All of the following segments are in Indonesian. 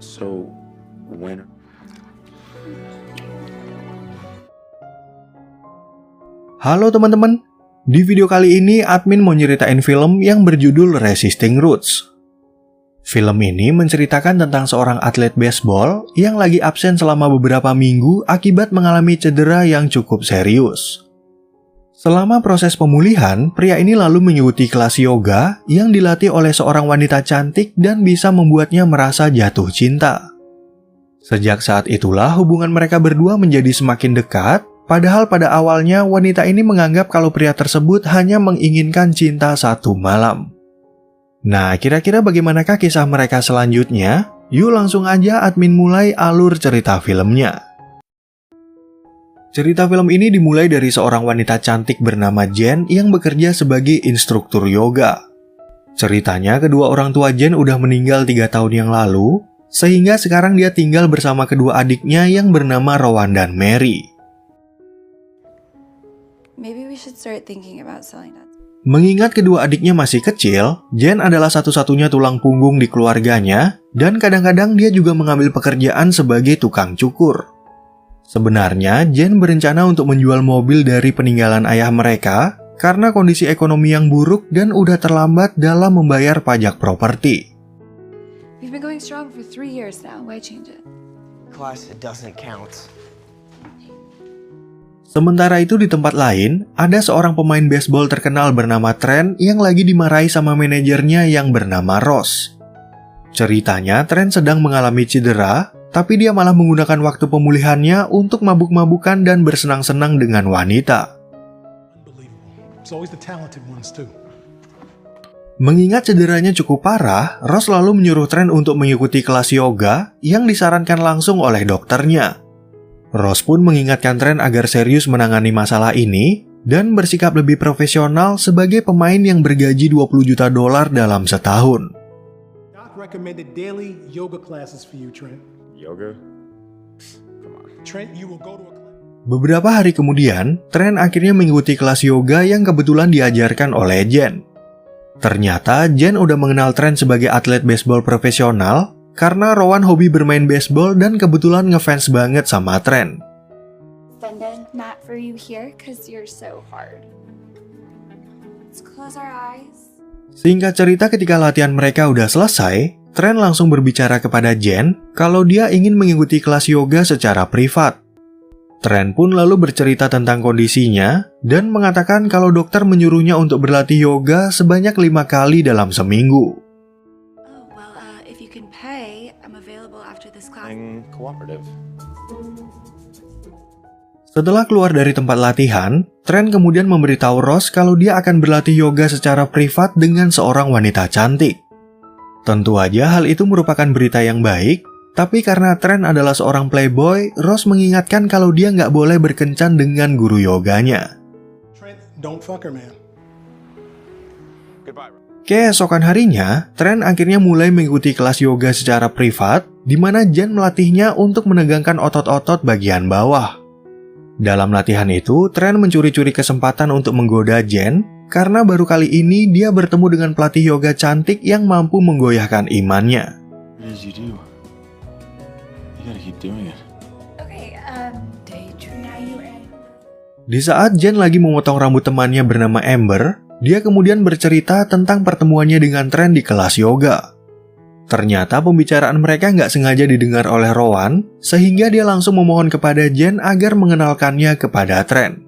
So, when... Halo teman-teman, di video kali ini admin mau nyeritain film yang berjudul Resisting Roots. Film ini menceritakan tentang seorang atlet baseball yang lagi absen selama beberapa minggu akibat mengalami cedera yang cukup serius. Selama proses pemulihan, pria ini lalu mengikuti kelas yoga yang dilatih oleh seorang wanita cantik dan bisa membuatnya merasa jatuh cinta. Sejak saat itulah hubungan mereka berdua menjadi semakin dekat. Padahal pada awalnya wanita ini menganggap kalau pria tersebut hanya menginginkan cinta satu malam. Nah, kira-kira bagaimanakah kisah mereka selanjutnya? Yuk langsung aja admin mulai alur cerita filmnya. Cerita film ini dimulai dari seorang wanita cantik bernama Jen yang bekerja sebagai instruktur yoga. Ceritanya kedua orang tua Jen udah meninggal 3 tahun yang lalu, sehingga sekarang dia tinggal bersama kedua adiknya yang bernama Rowan dan Mary. Maybe we should start thinking about selling that. Mengingat kedua adiknya masih kecil, Jen adalah satu-satunya tulang punggung di keluarganya, dan kadang-kadang dia juga mengambil pekerjaan sebagai tukang cukur. Sebenarnya, Jen berencana untuk menjual mobil dari peninggalan ayah mereka, karena kondisi ekonomi yang buruk dan udah terlambat dalam membayar pajak properti. We've been going strong for 3 years now. Why change it? Class, it doesn't count. Sementara itu di tempat lain, ada seorang pemain baseball terkenal bernama Trent yang lagi dimarahi sama manajernya yang bernama Ross. Ceritanya, Trent sedang mengalami cedera, tapi dia malah menggunakan waktu pemulihannya untuk mabuk-mabukan dan bersenang-senang dengan wanita. Mengingat cederanya cukup parah, Ross lalu menyuruh Trent untuk mengikuti kelas yoga yang disarankan langsung oleh dokternya. Ross pun mengingatkan Trent agar serius menangani masalah ini dan bersikap lebih profesional sebagai pemain yang bergaji $20 juta dalam setahun. Doc recommended daily yoga classes for you, Trent. Yoga? Come on. Trent, you will go to a class. Beberapa hari kemudian, Trent akhirnya mengikuti kelas yoga yang kebetulan diajarkan oleh Jen. Ternyata Jen udah mengenal Trent sebagai atlet baseball profesional karena Rowan hobi bermain baseball dan kebetulan ngefans banget sama Trent. Extended mat for you here because you're so hard. Let's close our eyes. Singkat cerita, ketika latihan mereka udah selesai, Trent langsung berbicara kepada Jen kalau dia ingin mengikuti kelas yoga secara privat. Trent pun lalu bercerita tentang kondisinya dan mengatakan kalau dokter menyuruhnya untuk berlatih yoga sebanyak 5 kali dalam seminggu. Cooperative. Setelah keluar dari tempat latihan, Trent kemudian memberitahu Ross kalau dia akan berlatih yoga secara privat dengan seorang wanita cantik. Tentu aja hal itu merupakan berita yang baik, tapi karena Trent adalah seorang playboy, Ross mengingatkan kalau dia nggak boleh berkencan dengan guru yoganya. Trent, don't fuck her, man. Goodbye. Keesokan harinya, Trent akhirnya mulai mengikuti kelas yoga secara privat, di mana Jen melatihnya untuk menegangkan otot-otot bagian bawah. Dalam latihan itu, Trent mencuri-curi kesempatan untuk menggoda Jen, karena baru kali ini dia bertemu dengan pelatih yoga cantik yang mampu menggoyahkan imannya. What did you do? You gotta keep doing it. Okay, now you ready? Di saat Jen lagi memotong rambut temannya bernama Amber, dia kemudian bercerita tentang pertemuannya dengan Trent di kelas yoga. Ternyata pembicaraan mereka nggak sengaja didengar oleh Rowan, sehingga dia langsung memohon kepada Jen agar mengenalkannya kepada Trent.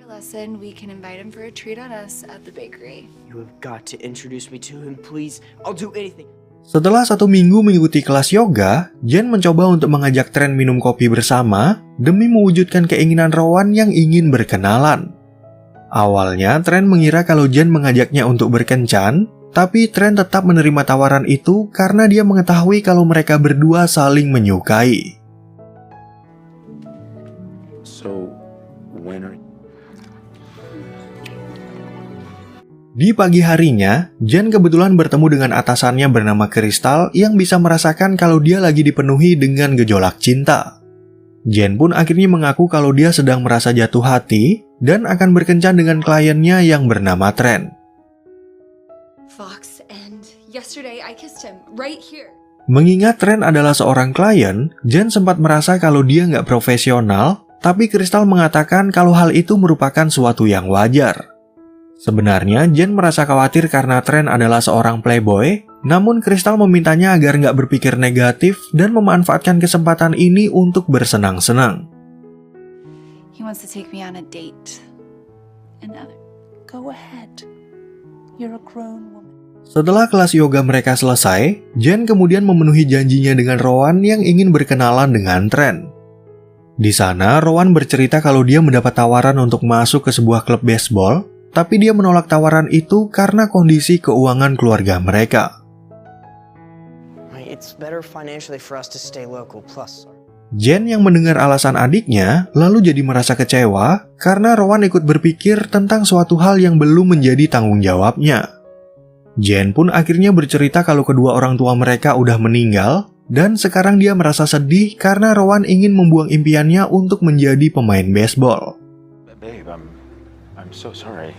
Lesson, we can invite him for a treat on us at the bakery. You have got to introduce me to him, please. I'll do anything. Setelah 1 minggu mengikuti kelas yoga, Jen mencoba untuk mengajak Trent minum kopi bersama demi mewujudkan keinginan Rowan yang ingin berkenalan. Awalnya, Trent mengira kalau Jen mengajaknya untuk berkencan, tapi Trent tetap menerima tawaran itu karena dia mengetahui kalau mereka berdua saling menyukai. So, when are... Di pagi harinya, Jen kebetulan bertemu dengan atasannya bernama Crystal yang bisa merasakan kalau dia lagi dipenuhi dengan gejolak cinta. Jen pun akhirnya mengaku kalau dia sedang merasa jatuh hati dan akan berkencan dengan kliennya yang bernama Trent. Fox, and yesterday I kissed him right here. Mengingat Trent adalah seorang klien, Jen sempat merasa kalau dia nggak profesional, tapi Crystal mengatakan kalau hal itu merupakan suatu yang wajar. Sebenarnya, Jen merasa khawatir karena Trent adalah seorang playboy, namun Crystal memintanya agar nggak berpikir negatif dan memanfaatkan kesempatan ini untuk bersenang-senang. He wants to take me on a date. Go ahead. You're a grown woman. Setelah kelas yoga mereka selesai, Jen kemudian memenuhi janjinya dengan Rowan yang ingin berkenalan dengan Trent. Di sana, Rowan bercerita kalau dia mendapat tawaran untuk masuk ke sebuah klub baseball, tapi dia menolak tawaran itu karena kondisi keuangan keluarga mereka. It's better financially for us to stay local, plus. Jen yang mendengar alasan adiknya lalu jadi merasa kecewa karena Rowan ikut berpikir tentang suatu hal yang belum menjadi tanggung jawabnya. Jen pun akhirnya bercerita kalau kedua orang tua mereka udah meninggal dan sekarang dia merasa sedih karena Rowan ingin membuang impiannya untuk menjadi pemain baseball. Babe, I'm so sorry.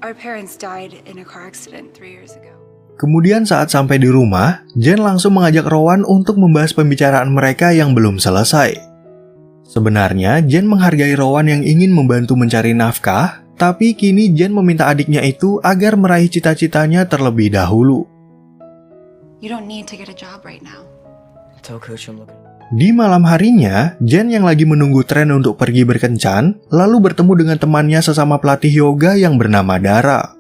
Our parents died in a car accident 3 years ago. Kemudian saat sampai di rumah, Jen langsung mengajak Rowan untuk membahas pembicaraan mereka yang belum selesai. Sebenarnya, Jen menghargai Rowan yang ingin membantu mencari nafkah, tapi kini Jen meminta adiknya itu agar meraih cita-citanya terlebih dahulu. You don't need to get a job right now. Tell coach I'm looking. Di malam harinya, Jen yang lagi menunggu Trent untuk pergi berkencan, lalu bertemu dengan temannya sesama pelatih yoga yang bernama Dara.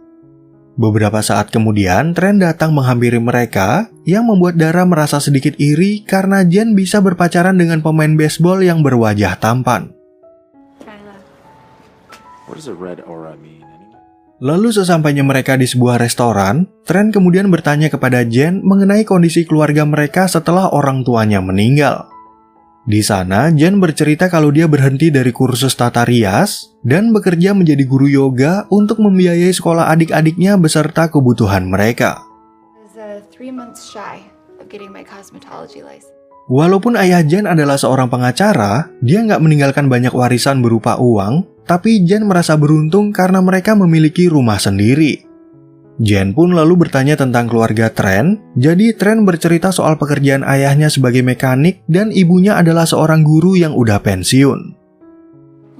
Beberapa saat kemudian, Trent datang menghampiri mereka, yang membuat Dara merasa sedikit iri karena Jen bisa berpacaran dengan pemain baseball yang berwajah tampan. What does a red aura mean anyway? Lalu sesampainya mereka di sebuah restoran, Trent kemudian bertanya kepada Jen mengenai kondisi keluarga mereka setelah orang tuanya meninggal. Di sana, Jen bercerita kalau dia berhenti dari kursus tata rias dan bekerja menjadi guru yoga untuk membiayai sekolah adik-adiknya beserta kebutuhan mereka. I was 3 months shy of getting my cosmetology license. Walaupun ayah Jen adalah seorang pengacara, dia nggak meninggalkan banyak warisan berupa uang, tapi Jen merasa beruntung karena mereka memiliki rumah sendiri. Jen pun lalu bertanya tentang keluarga Trent, jadi Trent bercerita soal pekerjaan ayahnya sebagai mekanik dan ibunya adalah seorang guru yang udah pensiun.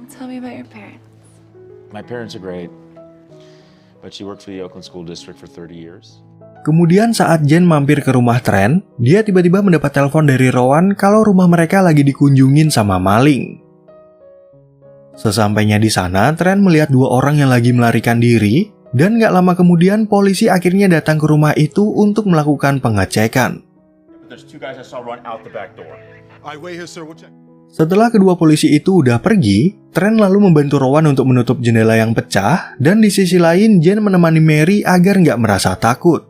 Tell me about your parents. My parents are great, but she worked for the Oakland School District for 30 years. Kemudian saat Jen mampir ke rumah Trent, dia tiba-tiba mendapat telepon dari Rowan kalau rumah mereka lagi dikunjungin sama maling. Sesampainya di sana, Trent melihat 2 orang yang lagi melarikan diri, dan gak lama kemudian polisi akhirnya datang ke rumah itu untuk melakukan pengecekan. Setelah kedua polisi itu udah pergi, Trent lalu membantu Rowan untuk menutup jendela yang pecah, dan di sisi lain Jen menemani Mary agar gak merasa takut.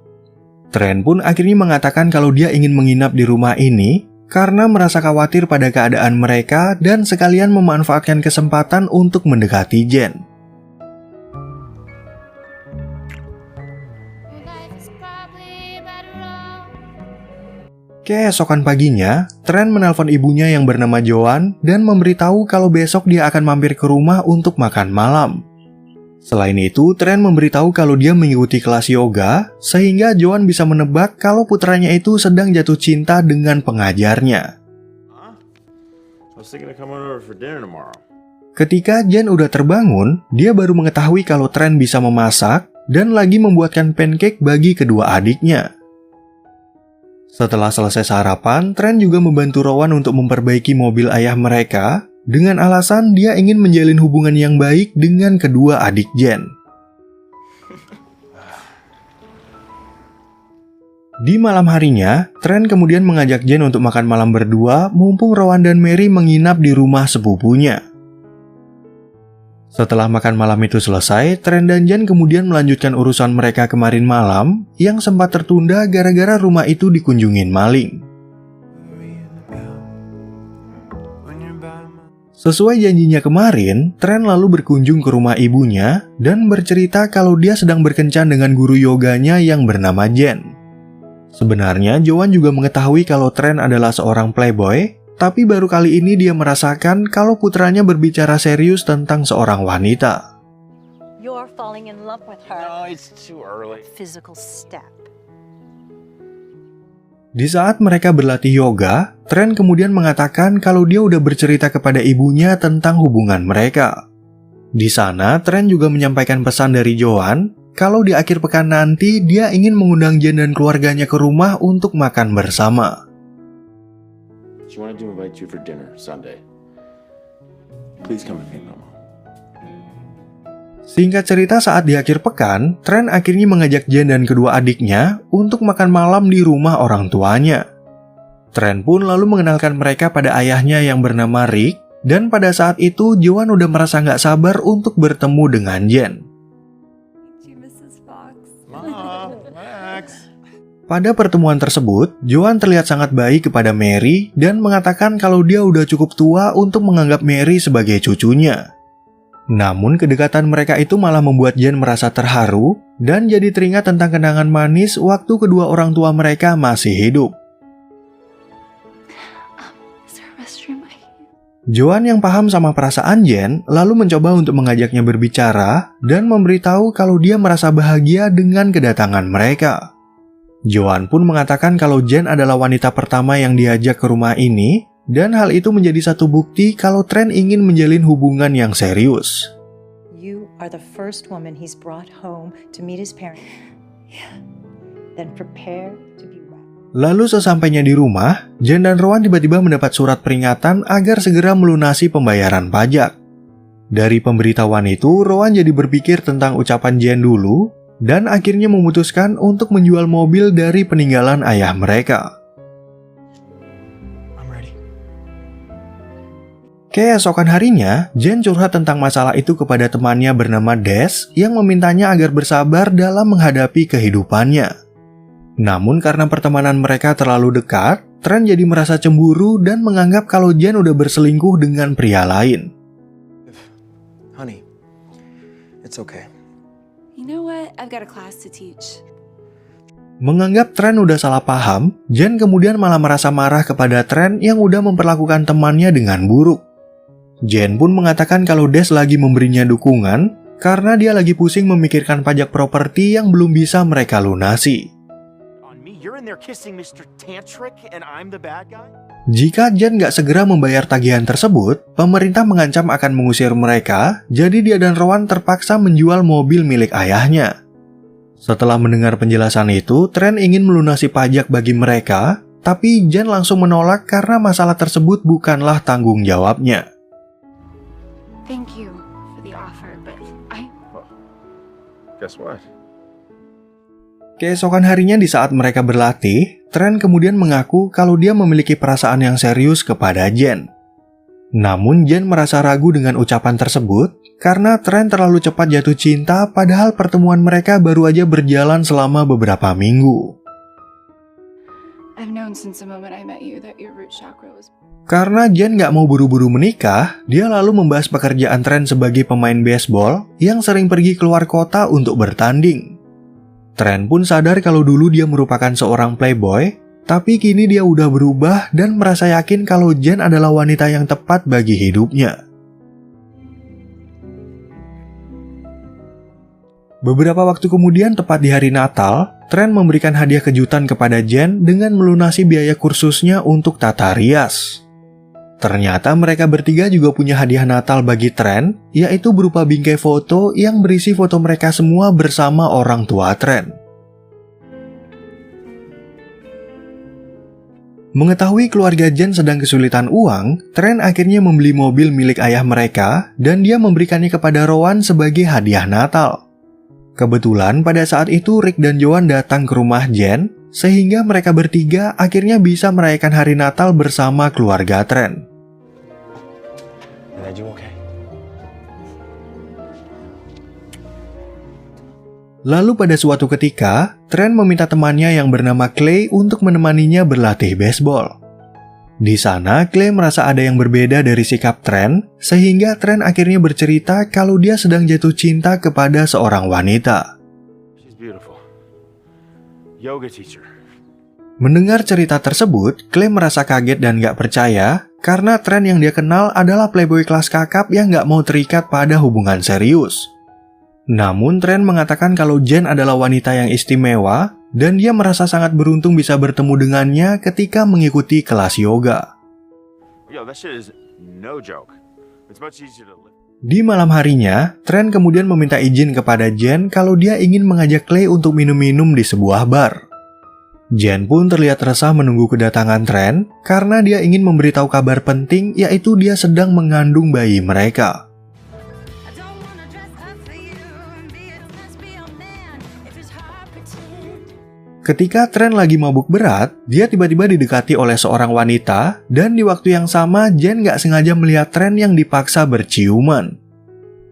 Trent pun akhirnya mengatakan kalau dia ingin menginap di rumah ini karena merasa khawatir pada keadaan mereka dan sekalian memanfaatkan kesempatan untuk mendekati Jen. Keesokan paginya, Trent menelpon ibunya yang bernama Joan dan memberitahu kalau besok dia akan mampir ke rumah untuk makan malam. Selain itu, Trent memberitahu kalau dia mengikuti kelas yoga, sehingga Joan bisa menebak kalau putranya itu sedang jatuh cinta dengan pengajarnya. Ketika Jen udah terbangun, dia baru mengetahui kalau Trent bisa memasak dan lagi membuatkan pancake bagi kedua adiknya. Setelah selesai sarapan, Trent juga membantu Rowan untuk memperbaiki mobil ayah mereka dengan alasan dia ingin menjalin hubungan yang baik dengan kedua adik Jen. Di malam harinya, Trent kemudian mengajak Jen untuk makan malam berdua mumpung Rowan dan Mary menginap di rumah sepupunya. Setelah makan malam itu selesai, Trent dan Jen kemudian melanjutkan urusan mereka kemarin malam yang sempat tertunda gara-gara rumah itu dikunjungin maling. Sesuai janjinya kemarin, Trent lalu berkunjung ke rumah ibunya dan bercerita kalau dia sedang berkencan dengan guru yoganya yang bernama Jen. Sebenarnya, Joan juga mengetahui kalau Trent adalah seorang playboy, tapi baru kali ini dia merasakan kalau putranya berbicara serius tentang seorang wanita. You're falling in love with her. No, it's too early. Physical step. Di saat mereka berlatih yoga, Trent kemudian mengatakan kalau dia udah bercerita kepada ibunya tentang hubungan mereka. Di sana, Trent juga menyampaikan pesan dari Joan kalau di akhir pekan nanti dia ingin mengundang Jen dan keluarganya ke rumah untuk makan bersama. She wanted to invite you for dinner Sunday. Please come with me, Mama. Singkat cerita, saat di akhir pekan, Trent akhirnya mengajak Jen dan kedua adiknya untuk makan malam di rumah orang tuanya. Trent pun lalu mengenalkan mereka pada ayahnya yang bernama Rick, dan pada saat itu Joan udah merasa nggak sabar untuk bertemu dengan Jen. Mrs. Fox. Max. Pada pertemuan tersebut, Joan terlihat sangat baik kepada Mary dan mengatakan kalau dia udah cukup tua untuk menganggap Mary sebagai cucunya. Namun kedekatan mereka itu malah membuat Jen merasa terharu dan jadi teringat tentang kenangan manis waktu kedua orang tua mereka masih hidup. Is there a restroom? Joan yang paham sama perasaan Jen lalu mencoba untuk mengajaknya berbicara dan memberitahu kalau dia merasa bahagia dengan kedatangan mereka. Joan pun mengatakan kalau Jen adalah wanita pertama yang diajak ke rumah ini, dan hal itu menjadi satu bukti kalau Trent ingin menjalin hubungan yang serius. You are the first woman he's brought home to meet his parents. Then prepare to be wed. Lalu sesampainya di rumah, Jen dan Rowan tiba-tiba mendapat surat peringatan agar segera melunasi pembayaran pajak. Dari pemberitahuan itu, Rowan jadi berpikir tentang ucapan Jen dulu, dan akhirnya memutuskan untuk menjual mobil dari peninggalan ayah mereka. Keesokan harinya, Jen curhat tentang masalah itu kepada temannya bernama Des yang memintanya agar bersabar dalam menghadapi kehidupannya. Namun karena pertemanan mereka terlalu dekat, Trent jadi merasa cemburu dan menganggap kalau Jen udah berselingkuh dengan pria lain. Honey, it's okay. You know what? I've got a class to teach. Menganggap Trent udah salah paham, Jen kemudian malah merasa marah kepada Trent yang udah memperlakukan temannya dengan buruk. Jen pun mengatakan kalau Des lagi memberinya dukungan karena dia lagi pusing memikirkan pajak properti yang belum bisa mereka lunasi. Jika Jen gak segera membayar tagihan tersebut, pemerintah mengancam akan mengusir mereka, jadi dia dan Rowan terpaksa menjual mobil milik ayahnya. Setelah mendengar penjelasan itu, Trent ingin melunasi pajak bagi mereka, tapi Jen langsung menolak karena masalah tersebut bukanlah tanggung jawabnya. Thank you for the offer, but Guess what? Keesokan harinya di saat mereka berlatih, Trent kemudian mengaku kalau dia memiliki perasaan yang serius kepada Jen. Namun Jen merasa ragu dengan ucapan tersebut karena Trent terlalu cepat jatuh cinta padahal pertemuan mereka baru aja berjalan selama beberapa minggu. I've known since the moment I met you that your root chakra was... Karena Jen gak mau buru-buru menikah, dia lalu membahas pekerjaan Trent sebagai pemain baseball yang sering pergi keluar kota untuk bertanding. Trent pun sadar kalau dulu dia merupakan seorang playboy, tapi kini dia udah berubah dan merasa yakin kalau Jen adalah wanita yang tepat bagi hidupnya. Beberapa waktu kemudian, tepat di hari Natal, Trent memberikan hadiah kejutan kepada Jen dengan melunasi biaya kursusnya untuk tata rias. Ternyata mereka bertiga juga punya hadiah Natal bagi Trent, yaitu berupa bingkai foto yang berisi foto mereka semua bersama orang tua Trent. Mengetahui keluarga Jen sedang kesulitan uang, Trent akhirnya membeli mobil milik ayah mereka dan dia memberikannya kepada Rowan sebagai hadiah Natal. Kebetulan pada saat itu Rick dan Joan datang ke rumah Jen, sehingga mereka bertiga akhirnya bisa merayakan hari Natal bersama keluarga Trent. Lalu pada suatu ketika, Trent meminta temannya yang bernama Clay untuk menemaninya berlatih baseball. Di sana, Clay merasa ada yang berbeda dari sikap Trent, sehingga Trent akhirnya bercerita kalau dia sedang jatuh cinta kepada seorang wanita. She's beautiful. Yoga teacher. Mendengar cerita tersebut, Clay merasa kaget dan gak percaya karena Trent yang dia kenal adalah playboy kelas kakap yang gak mau terikat pada hubungan serius. Namun Trent mengatakan kalau Jen adalah wanita yang istimewa dan dia merasa sangat beruntung bisa bertemu dengannya ketika mengikuti kelas yoga. Yo, that shit is no joke. It's much easier to live. Di malam harinya, Trent kemudian meminta izin kepada Jen kalau dia ingin mengajak Clay untuk minum-minum di sebuah bar. Jen pun terlihat resah menunggu kedatangan Trent karena dia ingin memberitahu kabar penting, yaitu dia sedang mengandung bayi mereka. Ketika Trent lagi mabuk berat, dia tiba-tiba didekati oleh seorang wanita, dan di waktu yang sama Jen gak sengaja melihat Trent yang dipaksa berciuman.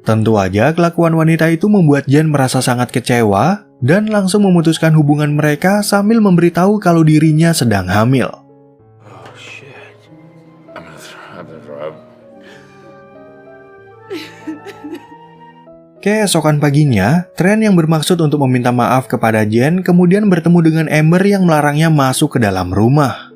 Tentu aja kelakuan wanita itu membuat Jen merasa sangat kecewa, dan langsung memutuskan hubungan mereka sambil memberitahu kalau dirinya sedang hamil. Oh shit. I'm gonna throw up. Keesokan paginya, Trent yang bermaksud untuk meminta maaf kepada Jen kemudian bertemu dengan Amber yang melarangnya masuk ke dalam rumah.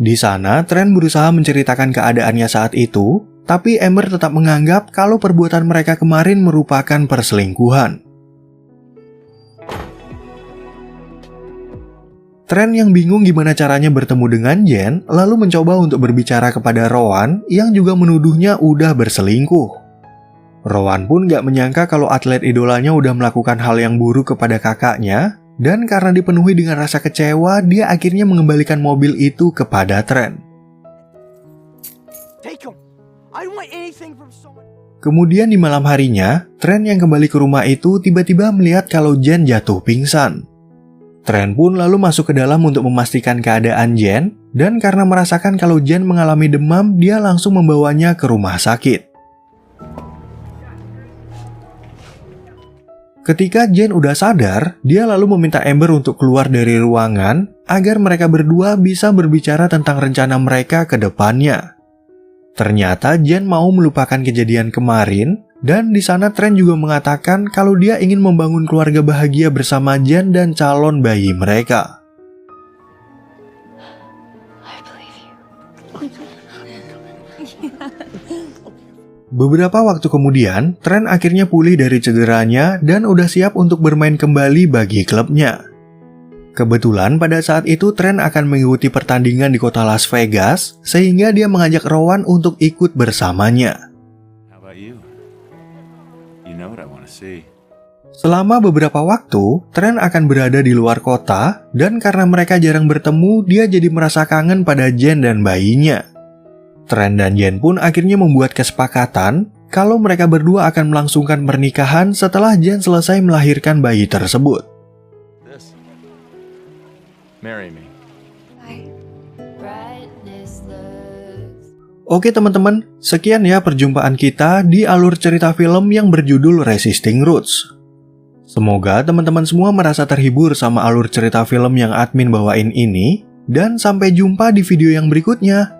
Di sana, Trent berusaha menceritakan keadaannya saat itu, tapi Amber tetap menganggap kalau perbuatan mereka kemarin merupakan perselingkuhan. Trent yang bingung gimana caranya bertemu dengan Jen, lalu mencoba untuk berbicara kepada Rowan yang juga menuduhnya udah berselingkuh. Rowan pun gak menyangka kalau atlet idolanya udah melakukan hal yang buruk kepada kakaknya, dan karena dipenuhi dengan rasa kecewa, dia akhirnya mengembalikan mobil itu kepada Trent. Take him. I don't want anything from someone. Kemudian di malam harinya, Trent yang kembali ke rumah itu tiba-tiba melihat kalau Jen jatuh pingsan. Trent pun lalu masuk ke dalam untuk memastikan keadaan Jen, dan karena merasakan kalau Jen mengalami demam, dia langsung membawanya ke rumah sakit. Ketika Jen udah sadar, dia lalu meminta Amber untuk keluar dari ruangan agar mereka berdua bisa berbicara tentang rencana mereka ke depannya. Ternyata Jen mau melupakan kejadian kemarin, dan di sana Trent juga mengatakan kalau dia ingin membangun keluarga bahagia bersama Jen dan calon bayi mereka. Beberapa waktu kemudian, Trent akhirnya pulih dari cederanya dan udah siap untuk bermain kembali bagi klubnya. Kebetulan pada saat itu Trent akan mengikuti pertandingan di kota Las Vegas, sehingga dia mengajak Rowan untuk ikut bersamanya. How about you? You know what I want to see. Selama beberapa waktu, Trent akan berada di luar kota, dan karena mereka jarang bertemu, dia jadi merasa kangen pada Jen dan bayinya. Trent dan Jen pun akhirnya membuat kesepakatan kalau mereka berdua akan melangsungkan pernikahan setelah Jen selesai melahirkan bayi tersebut. This. Marry me. Oke teman-teman, sekian ya perjumpaan kita di alur cerita film yang berjudul Resisting Roots. Semoga teman-teman semua merasa terhibur sama alur cerita film yang admin bawain ini, dan sampai jumpa di video yang berikutnya.